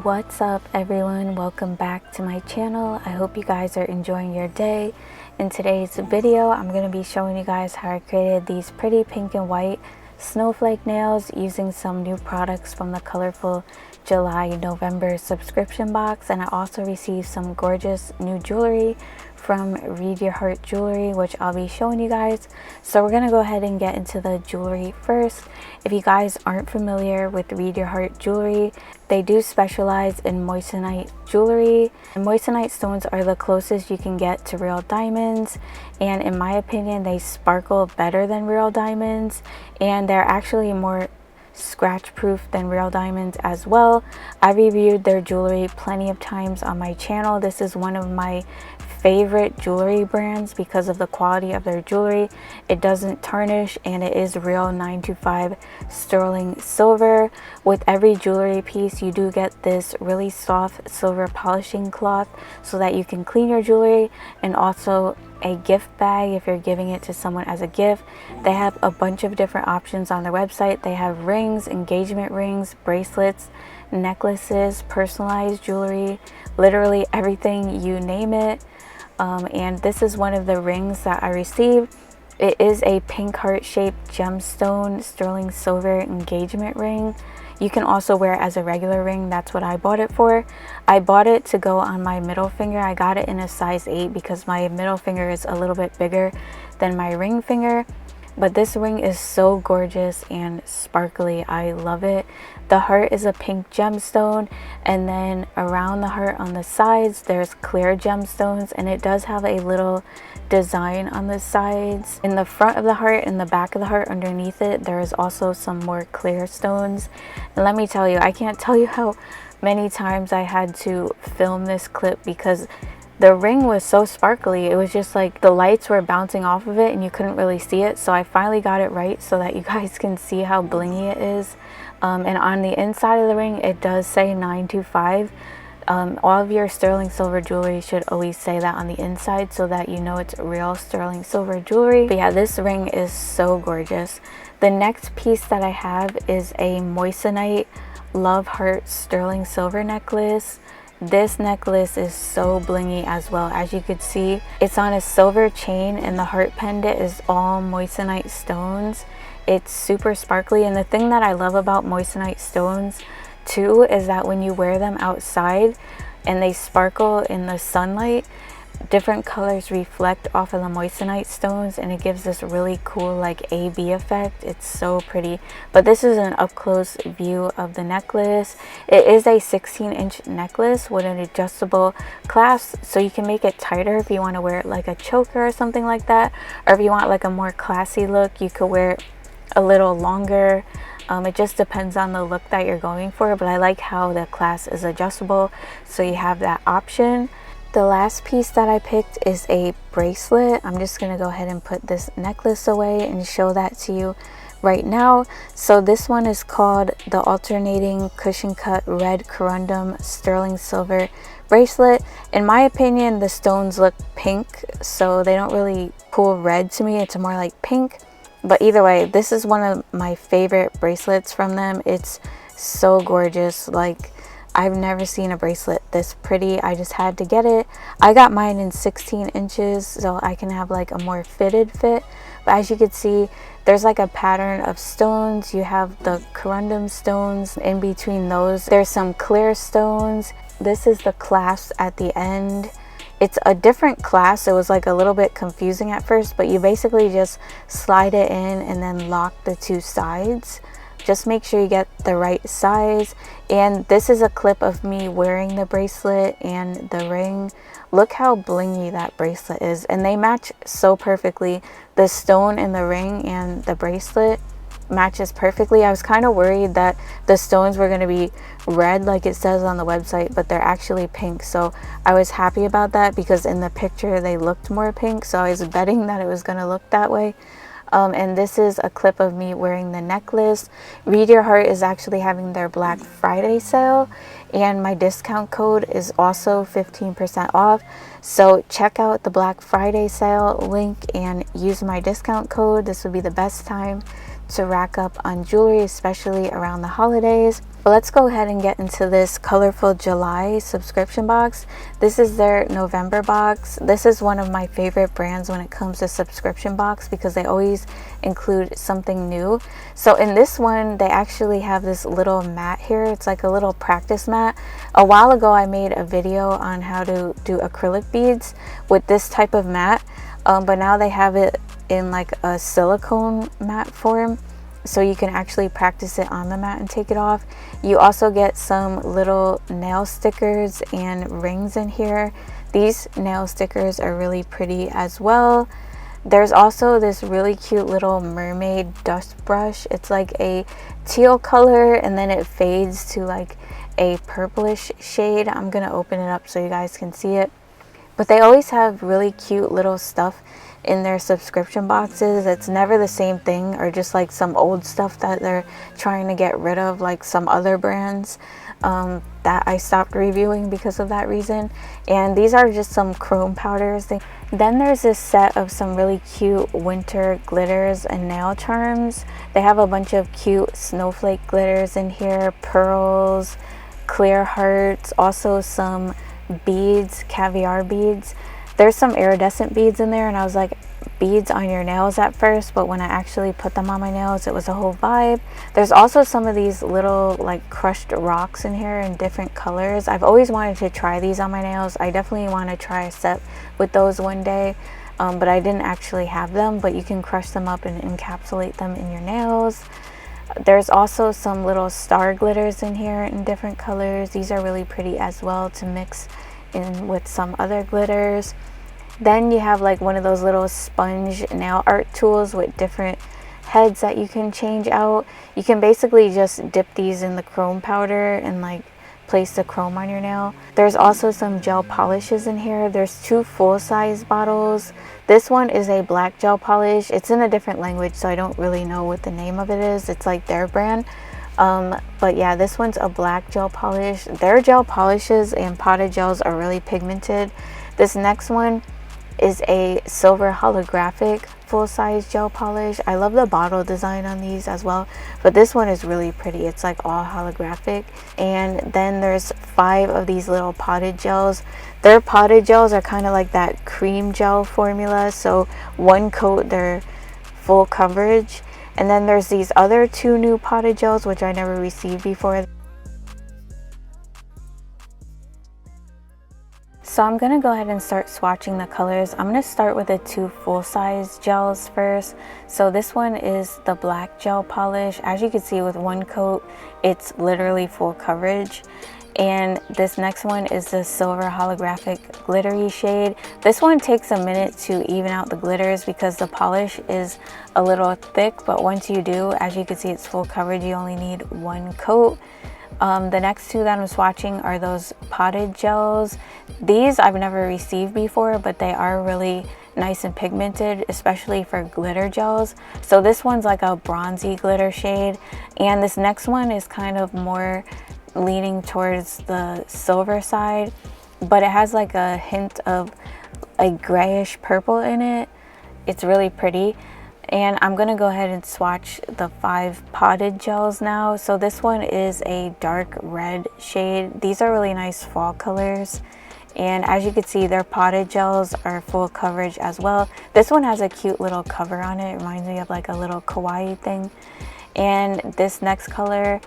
What's up everyone, welcome back to my channel. I hope you guys are enjoying your day. In today's video I'm going to be showing you guys how I created these pretty pink and white snowflake nails using some new products from the Colorful July November subscription box, and I also received some gorgeous new jewelry from Read Your Heart jewelry, which I'll be showing you guys. So we're gonna go ahead and get into the jewelry first. If you guys aren't familiar with Read Your Heart jewelry, they do specialize in moissanite jewelry, and moissanite stones are the closest you can get to real diamonds, and in my opinion they sparkle better than real diamonds, and they're actually more scratch proof than real diamonds as well. I reviewed their jewelry plenty of times on my channel. This is one of my favorite jewelry brands because of the quality of their jewelry. It doesn't tarnish and it is real 925 sterling silver. With every jewelry piece you do get this really soft silver polishing cloth so that you can clean your jewelry, and also a gift bag if you're giving it to someone as a gift. They have a bunch of different options on their website. They have rings, engagement rings, bracelets, necklaces, personalized jewelry, literally everything, you name it. And this is one of the rings that I received. It is a pink heart shaped gemstone sterling silver engagement ring. You can also wear it as a regular ring. That's what I bought it for. I bought it to go on my middle finger. I got it in a size 8 because my middle finger is a little bit bigger than my ring finger. But this ring is so gorgeous and sparkly. I love it. The heart is a pink gemstone, and then around the heart on the sides there's clear gemstones, and it does have a little design on the sides. In the front of the heart and the back of the heart underneath it there is also some more clear stones. And let me tell you, I can't tell you how many times I had to film this clip because the ring was so sparkly. It was just like the lights were bouncing off of it and you couldn't really see it. So I finally got it right so that you guys can see how blingy it is. And on the inside of the ring it does say 925. All of your sterling silver jewelry should always say that on the inside so that you know it's real sterling silver jewelry. But yeah, this ring is so gorgeous. The next piece that I have is a moissanite love heart sterling silver necklace. This necklace is so blingy as well. As you could see, it's on a silver chain and the heart pendant is all moissanite stones. It's super sparkly, and the thing that I love about moissanite stones too is that when you wear them outside and they sparkle in the sunlight, different colors reflect off of the moissanite stones and it gives this really cool like AB effect. It's so pretty. But this is an up close view of the necklace. It is a 16-inch necklace with an adjustable clasp, so you can make it tighter if you want to wear it like a choker or something like that, or if you want like a more classy look you could wear it a little longer. It just depends on the look that you're going for, but I like how the clasp is adjustable, so you have that option. The last piece that I picked is a bracelet. I'm just going to go ahead and put this necklace away and show that to you right now. So this one is called the Alternating Cushion Cut Red Corundum Sterling Silver Bracelet. In my opinion, the stones look pink, so they don't really pull red to me. It's more like pink. But either way, this is one of my favorite bracelets from them. It's so gorgeous. Like, I've never seen a bracelet this pretty. I just had to get it. I got mine in 16 inches so I can have like a more fitted fit. But as you can see, there's like a pattern of stones. You have the corundum stones. In between those there's some clear stones. This is the clasp at the end. It's a different clasp. It was like a little bit confusing at first, but you basically just slide it in and then lock the two sides. Just make sure you get the right size. And this is a clip of me wearing the bracelet and the ring. Look how blingy that bracelet is, and they match so perfectly. The stone in the ring and the bracelet matches perfectly. I was kind of worried that the stones were going to be red like it says on the website, but they're actually pink, so I was happy about that because in the picture they looked more pink, so I was betting that it was going to look that way. And this is a clip of me wearing the necklace. Read Your Heart is actually having their Black Friday sale, and my discount code is also 15% off. So check out the Black Friday sale link and use my discount code. This would be the best time to rack up on jewelry, especially around the holidays. But let's go ahead and get into this Colorful July subscription box. This is their November box. This is one of my favorite brands when it comes to subscription box because they always include something new. So in this one, they actually have this little mat here. It's like a little practice mat. A while ago, I made a video on how to do acrylic beads with this type of mat, but now they have it in like a silicone mat form, so you can actually practice it on the mat and take it off. You also get some little nail stickers and rings in here. These nail stickers are really pretty as well. There's also this really cute little mermaid dust brush. It's like a teal color and then it fades to like a purplish shade. I'm gonna open it up so you guys can see it. But they always have really cute little stuff in their subscription boxes. It's never the same thing or just like some old stuff that they're trying to get rid of, like some other brands that I stopped reviewing because of that reason. And these are just some chrome powders. Then there's this set of some really cute winter glitters and nail charms. They have a bunch of cute snowflake glitters in here, pearls, clear hearts, also some beads, caviar beads. There's some iridescent beads in there, and I was like, beads on your nails at first, but when I actually put them on my nails, it was a whole vibe. There's also some of these little like crushed rocks in here in different colors. I've always wanted to try these on my nails. I definitely want to try a set with those one day, but I didn't actually have them. But you can crush them up and encapsulate them in your nails. There's also some little star glitters in here in different colors. These are really pretty as well to mix in with some other glitters. Then you have like one of those little sponge nail art tools with different heads that you can change out. You can basically just dip these in the chrome powder and like place the chrome on your nail. There's also some gel polishes in here. There's 2 full-size bottles. This one is a black gel polish. It's in a different language, so I don't really know what the name of it is. It's like their brand. But yeah, this one's a black gel polish. Their gel polishes and potted gels are really pigmented. This next one is a silver holographic full-size gel polish. I love the bottle design on these as well, but this one is really pretty. It's like all holographic. And then there's 5 of these little potted gels. Their potted gels are kind of like that cream gel formula, so one coat they're full coverage. And then there's these other 2 new potted gels which I never received before. So I'm going to go ahead and start swatching the colors. I'm going to start with the 2 full-size gels first. So this one is the black gel polish. As you can see, with one coat, it's literally full coverage. And this next one is the silver holographic glittery shade. This one takes a minute to even out the glitters because the polish is a little thick, but once you do, as you can see, it's full coverage. You only need one coat. The next 2 that I'm swatching are those potted gels. These I've never received before, but they are really nice and pigmented, especially for glitter gels. So this one's like a bronzy glitter shade, and this next one is kind of more leaning towards the silver side, but it has like a hint of a grayish purple in it. It's really pretty. And I'm going to go ahead and swatch the 5 potted gels now. So this one is a dark red shade. These are really nice fall colors. And as you can see, their potted gels are full coverage as well. This one has a cute little cover on it. It reminds me of like a little kawaii thing. And this next color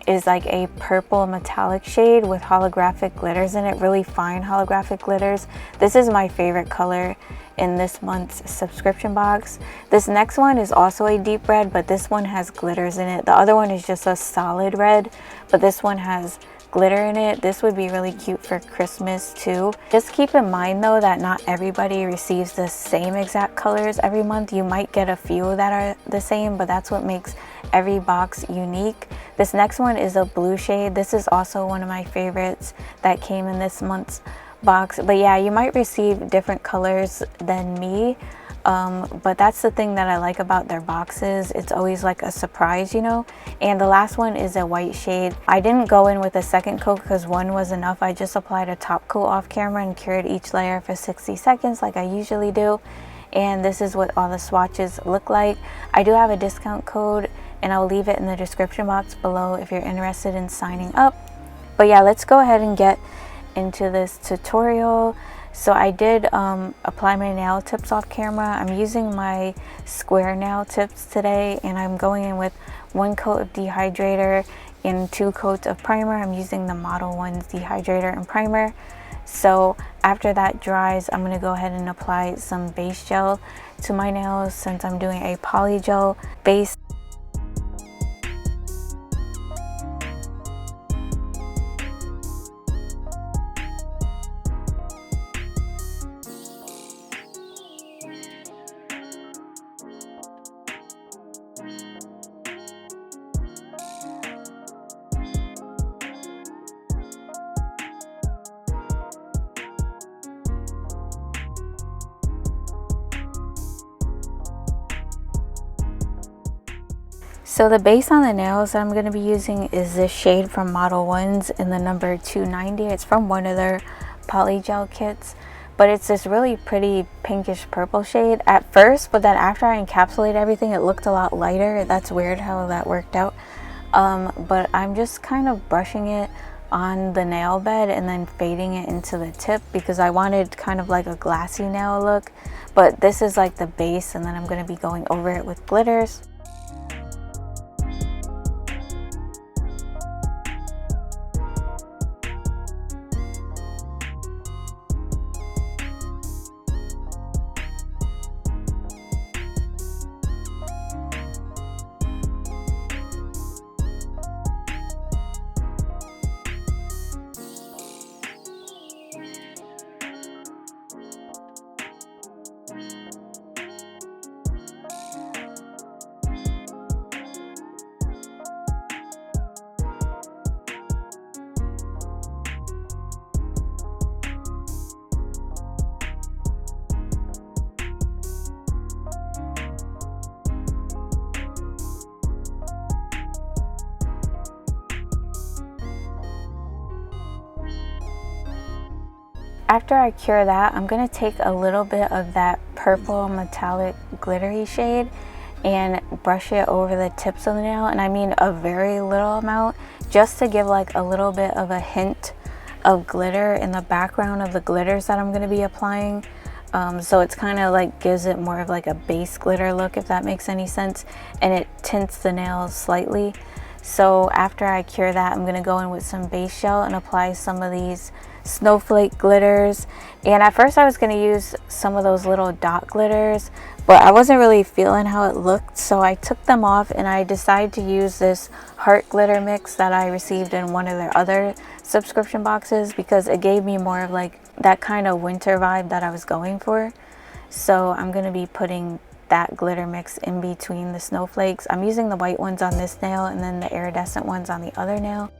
is like a purple metallic shade with holographic glitters in it, really fine holographic glitters. This is my favorite color in this month's subscription box. This next one is also a deep red, but this one has glitters in it. The other one is just a solid red, but this one has glitter in it. This would be really cute for Christmas too. Just keep in mind though that not everybody receives the same exact colors every month. You might get a few that are the same, but that's what makes every box unique. This next one is a blue shade. This is also one of my favorites that came in this month's box. But yeah, you might receive different colors than me, but that's the thing that I like about their boxes. It's always like a surprise, you know. And the last one is a white shade. I didn't go in with a second coat because one was enough. I just applied a top coat off camera and cured each layer for 60 seconds like I usually do. and this is what all the swatches look like. I do have a discount code and I'll leave it in the description box below if you're interested in signing up. But yeah, let's go ahead and get into this tutorial. So I did apply my nail tips off camera. I'm using my square nail tips today, and I'm going in with 1 coat of dehydrator and 2 coats of primer. I'm using the Modelones dehydrator and primer. So after that dries, I'm going to go ahead and apply some base gel to my nails since I'm doing a polygel base. So the base on the nails that I'm going to be using is this shade from Modelones in the number 290. It's from one of their Polygel kits, but it's this really pretty pinkish purple shade at first, but then after I encapsulate everything, it looked a lot lighter. That's weird how that worked out. But I'm just kind of brushing it on the nail bed and then fading it into the tip because I wanted kind of like a glassy nail look. But this is like the base, and then I'm going to be going over it with glitters. After I cure that, I'm going to take a little bit of that purple metallic glittery shade and brush it over the tips of the nail, and I mean a very little amount, just to give like a little bit of a hint of glitter in the background of the glitters that I'm going to be applying. So it's kind of like gives it more of like a base glitter look, if that makes any sense, and it tints the nails slightly. So after I cure that, I'm going to go in with some base gel and apply some of these Snowflake glitters. And at first I was going to use some of those little dot glitters, but I wasn't really feeling how it looked, so I took them off and I decided to use this heart glitter mix that I received in one of their other subscription boxes because it gave me more of like that kind of winter vibe that I was going for. So I'm going to be putting that glitter mix in between the snowflakes. I'm using the white ones on this nail and then the iridescent ones on the other nail.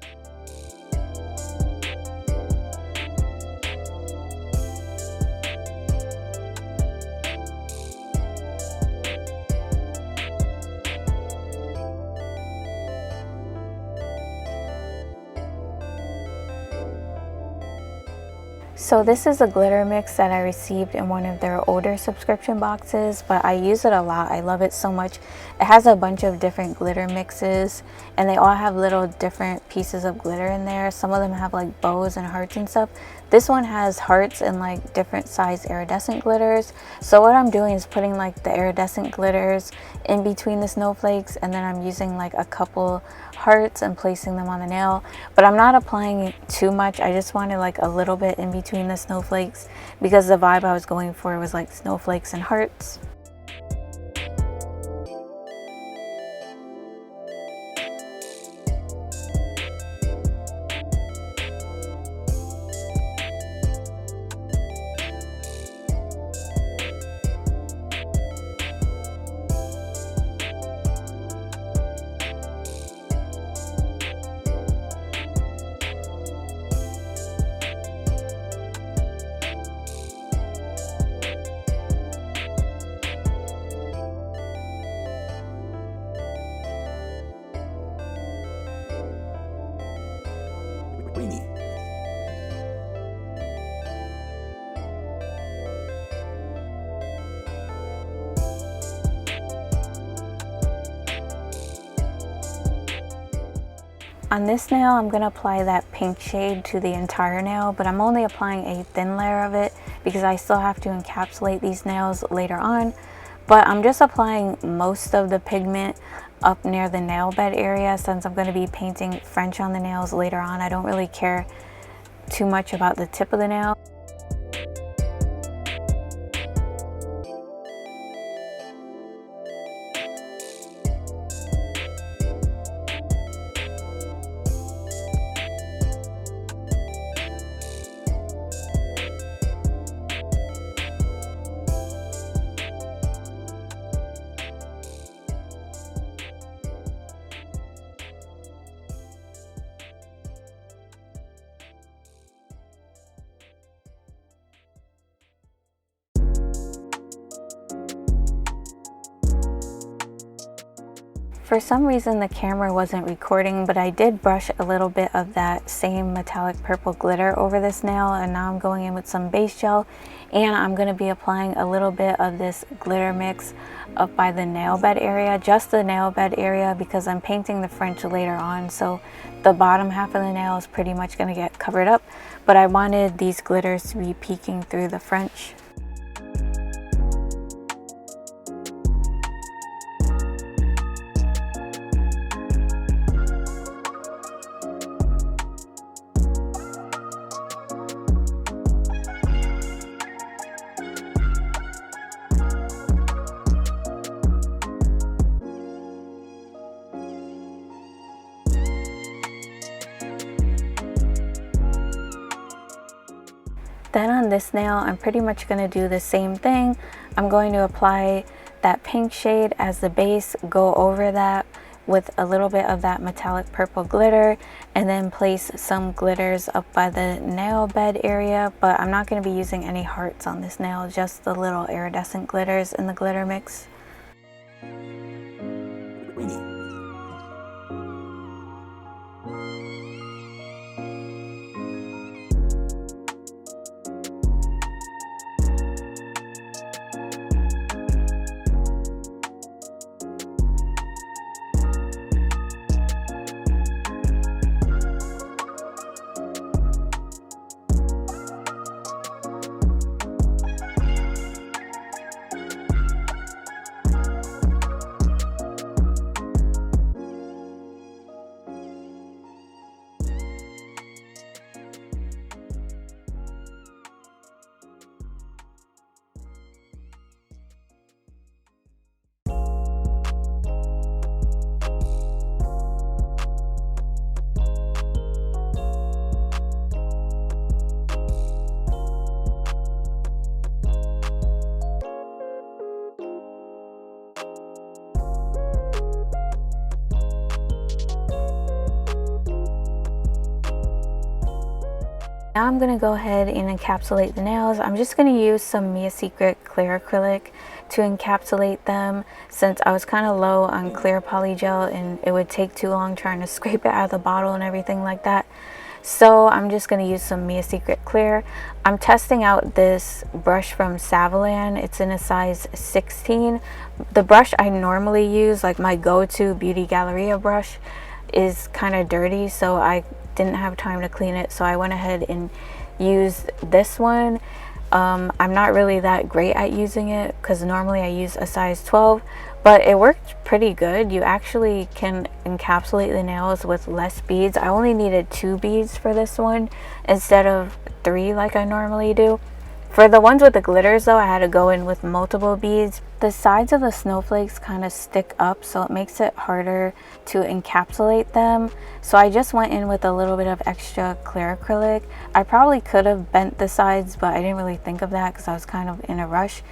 So this is a glitter mix that I received in one of their older subscription boxes, but I use it a lot. I love it so much. It has a bunch of different glitter mixes and they all have little different pieces of glitter in there. Some of them have like bows and hearts and stuff. This one has hearts and like different size iridescent glitters. So what I'm doing is putting like the iridescent glitters in between the snowflakes, and then I'm using like a couple hearts and placing them on the nail, but I'm not applying too much. I just wanted like a little bit in between the snowflakes because the vibe I was going for was like snowflakes and hearts. On this nail, I'm going to apply that pink shade to the entire nail, but I'm only applying a thin layer of it because I still have to encapsulate these nails later on. But I'm just applying most of the pigment up near the nail bed area since I'm going to be painting French on the nails later on. I don't really care too much about the tip of the nail. For some reason the camera wasn't recording, but I did brush a little bit of that same metallic purple glitter over this nail, and now I'm going in with some base gel, and I'm going to be applying a little bit of this glitter mix up by the nail bed area, just the nail bed area, because I'm painting the French later on, so the bottom half of the nail is pretty much going to get covered up, but I wanted these glitters to be peeking through the French. Then on this nail, I'm pretty much going to do the same thing. I'm going to apply that pink shade as the base, go over that with a little bit of that metallic purple glitter, and then place some glitters up by the nail bed area. But I'm not going to be using any hearts on this nail, just the little iridescent glitters in the glitter mix. Now I'm going to go ahead and encapsulate the nails. I'm just going to use some Mia Secret clear acrylic to encapsulate them since I was kind of low on clear polygel and it would take too long trying to scrape it out of the bottle and everything like that. So I'm just going to use some Mia Secret clear. I'm testing out this brush from Savalan. It's in a size 16. The brush I normally use, like my go-to Beauty Galleria brush, is kind of dirty, so I didn't have time to clean it, so I went ahead and used this one. I'm not really that great at using it because normally I use a size 12, but it worked pretty good. You actually can encapsulate the nails with less beads. I only needed 2 beads for this one instead of 3 like I normally do. For the ones with the glitters though, I had to go in with multiple beads. The sides of the snowflakes kind of stick up, so it makes it harder to encapsulate them. So I just went in with a little bit of extra clear acrylic. I probably could have bent the sides, but I didn't really think of that because I was kind of in a rush.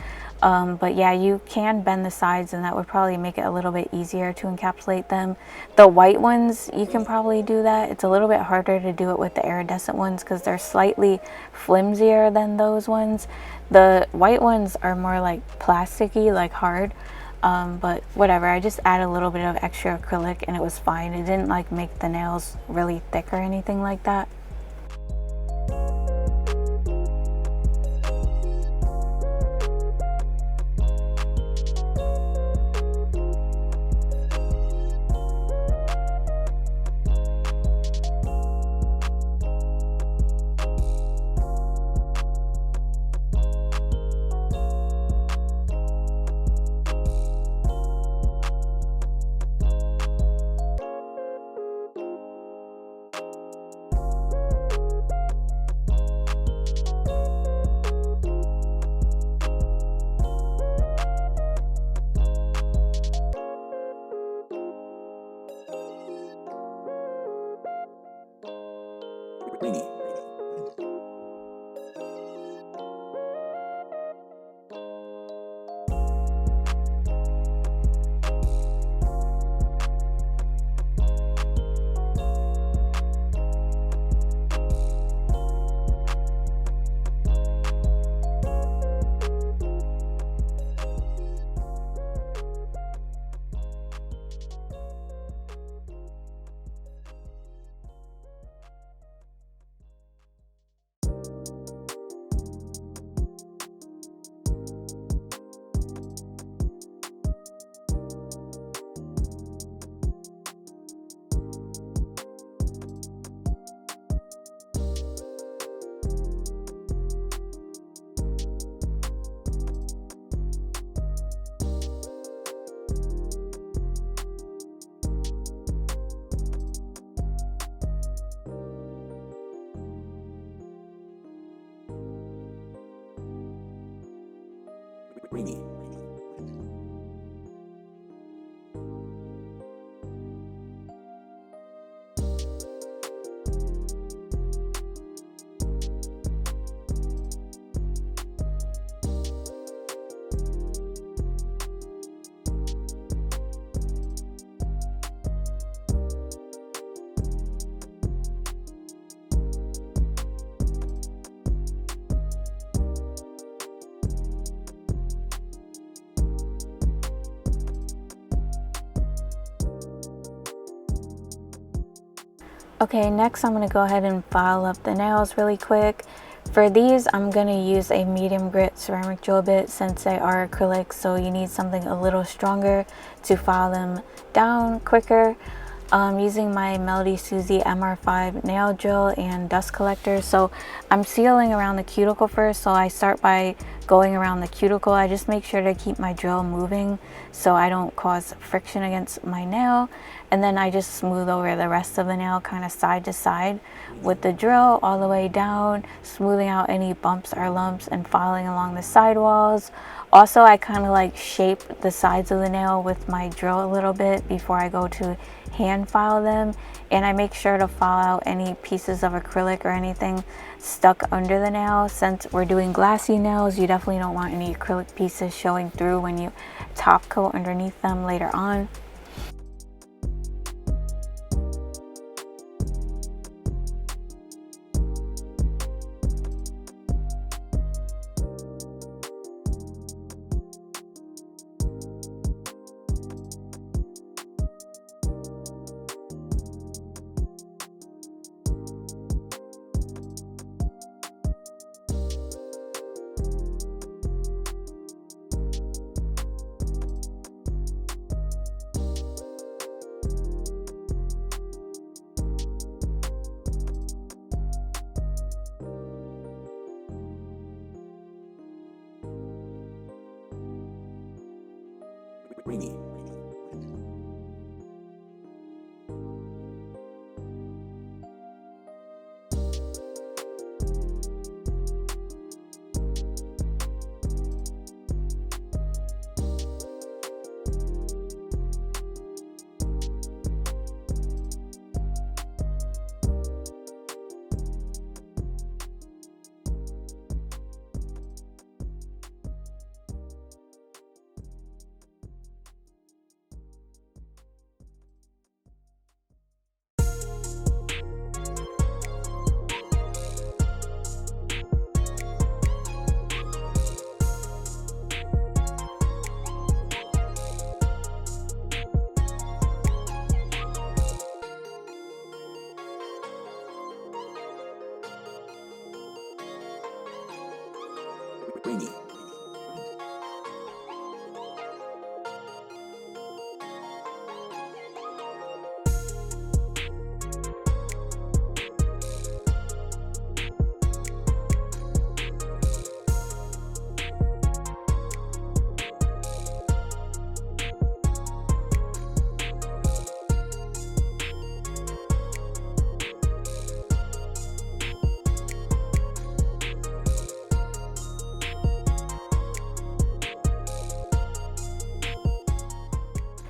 But yeah, you can bend the sides and that would probably make it a little bit easier to encapsulate them. The white ones, you can probably do that. It's a little bit harder to do it with the iridescent ones because they're slightly flimsier than those ones. The white ones are more like plasticky, like hard. But whatever, I just add a little bit of extra acrylic and it was fine. It didn't like make the nails really thick or anything like that. Okay, next I'm going to go ahead and file up the nails really quick. For these, I'm going to use a medium grit ceramic drill bit since they are acrylic, so you need something a little stronger to file them down quicker. Using my Melody Susie MR5 nail drill and dust collector. So I'm sealing around the cuticle first, so I start by going around the cuticle. I just make sure to keep my drill moving so I don't cause friction against my nail, and then I just smooth over the rest of the nail kind of side to side with the drill all the way down, smoothing out any bumps or lumps and filing along the side walls. Also, I kind of like shape the sides of the nail with my drill a little bit before I go to hand file them, and I make sure to file out any pieces of acrylic or anything stuck under the nail. Since we're doing glassy nails, you definitely don't want any acrylic pieces showing through when you top coat underneath them later on.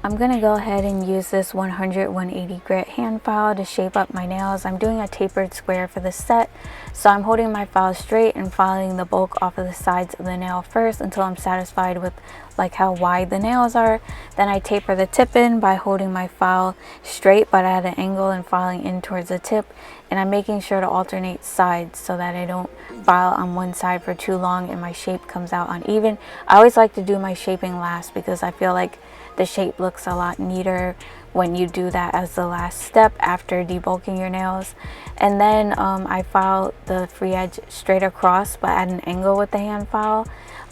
I'm gonna go ahead and use this 100-180 grit hand file to shape up my nails. I'm doing a tapered square for this set, so I'm holding my file straight and filing the bulk off of the sides of the nail first until I'm satisfied with like how wide the nails are. Then I taper the tip in by holding my file straight but at an angle and filing in towards the tip, and I'm making sure to alternate sides so that I don't file on one side for too long and my shape comes out uneven. I always like to do my shaping last because I feel like the shape looks a lot neater when you do that as the last step after debulking your nails. And then I file the free edge straight across but at an angle with the hand file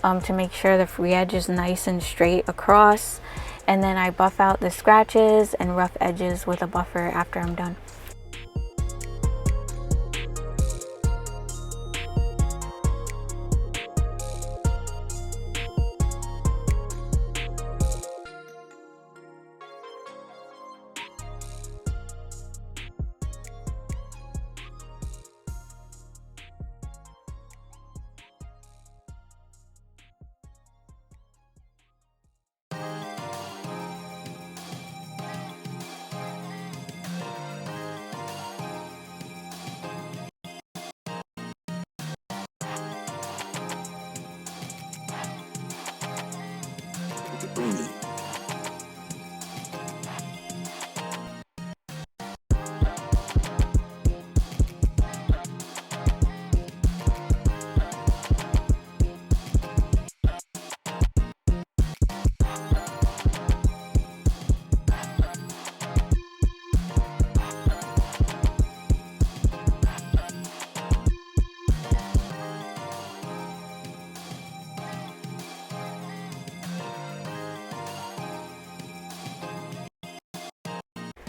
to make sure the free edge is nice and straight across. And then I buff out the scratches and rough edges with a buffer after I'm done.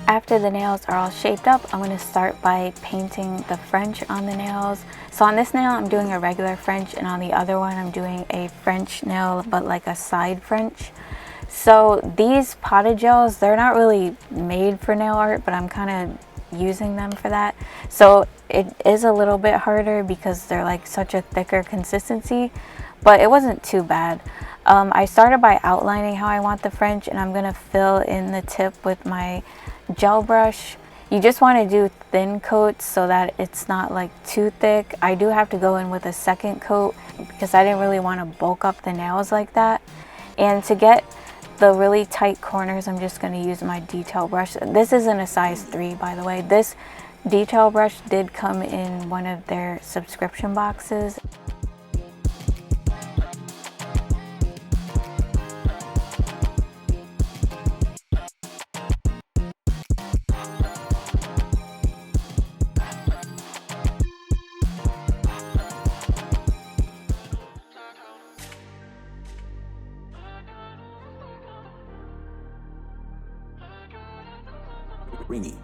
After the nails are all shaped up, I'm going to start by painting the French on the nails. So on this nail, I'm doing a regular French, and on the other one, I'm doing a French nail, but like a side French. So these potted gels, they're not really made for nail art, but I'm kind of using them for that. So it is a little bit harder because they're like such a thicker consistency, but it wasn't too bad. I started by outlining how I want the French, and I'm going to fill in the tip with my gel brush. You just want to do thin coats so that it's not like too thick. I do have to go in with a second coat because I didn't really want to bulk up the nails like that. And to get the really tight corners, I'm just going to use my detail brush. This isn't a size 3, by the way. This detail brush did come in one of their subscription boxes. Ringy.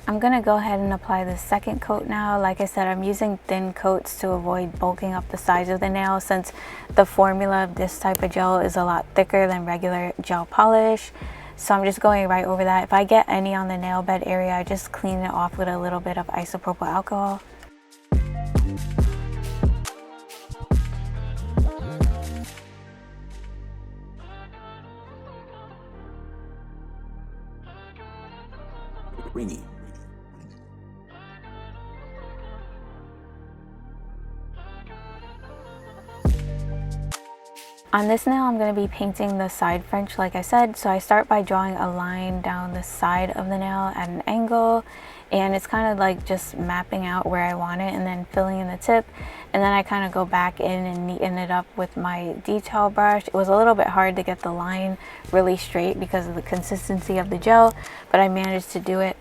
I'm going to go ahead and apply the second coat now. Like I said, I'm using thin coats to avoid bulking up the size of the nail, since the formula of this type of gel is a lot thicker than regular gel polish. So I'm just going right over that. If I get any on the nail bed area, I just clean it off with a little bit of isopropyl alcohol. Ringy. On this nail, I'm going to be painting the side French like I said. So I start by drawing a line down the side of the nail at an angle, and it's kind of like just mapping out where I want it and then filling in the tip. And then I kind of go back in and neaten it up with my detail brush. It was a little bit hard to get the line really straight because of the consistency of the gel, but I managed to do it.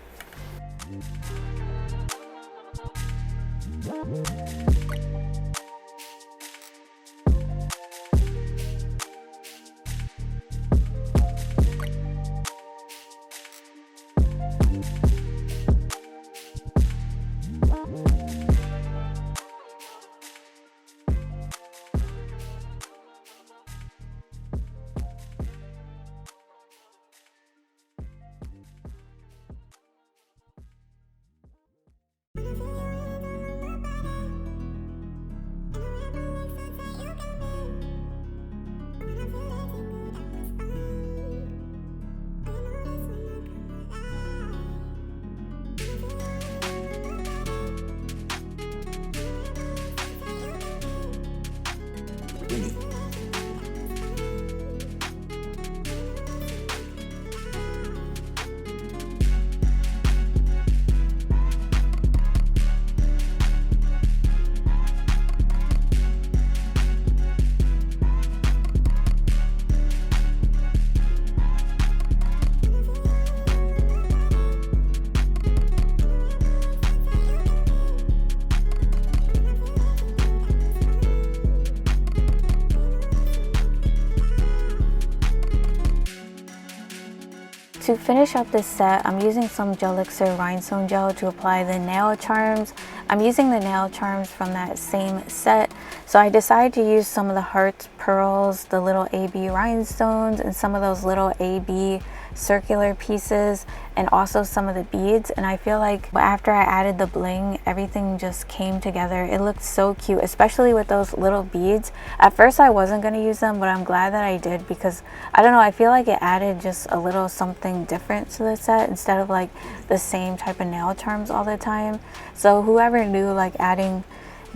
to finish up this set, I'm using some Deluxe rhinestone gel to apply the nail charms. I'm using the nail charms from that same set, so I decided to use some of the hearts, pearls, the little AB rhinestones, and some of those little AB circular pieces, and also some of the beads. And I feel like after I added the bling, everything just came together. It looked so cute, especially with those little beads. At first I wasn't going to use them, but I'm glad that I did, because I don't know, I feel like it added just a little something different to the set instead of like the same type of nail charms all the time. So whoever knew like adding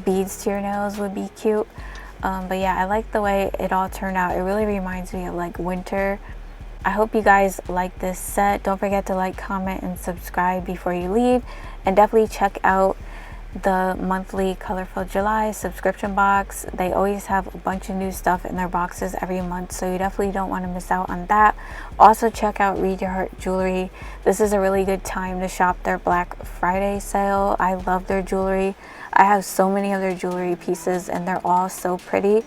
beads to your nails would be cute. But yeah, I like the way it all turned out. It really reminds me of like winter. I hope you guys like this set. Don't forget to like, comment, and subscribe before you leave. And definitely check out the monthly Colorful July subscription box. They always have a bunch of new stuff in their boxes every month, so you definitely don't want to miss out on that. Also check out Read Your Heart jewelry. This is a really good time to shop their Black Friday sale. I love their jewelry. I have so many of their jewelry pieces and they're all so pretty.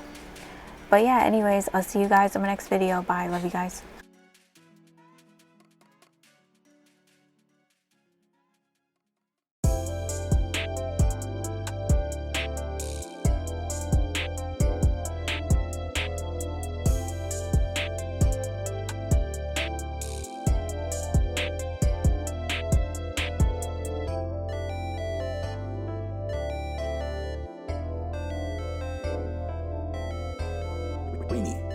But yeah, anyways, I'll see you guys in my next video. Bye. Love you guys. Rainy.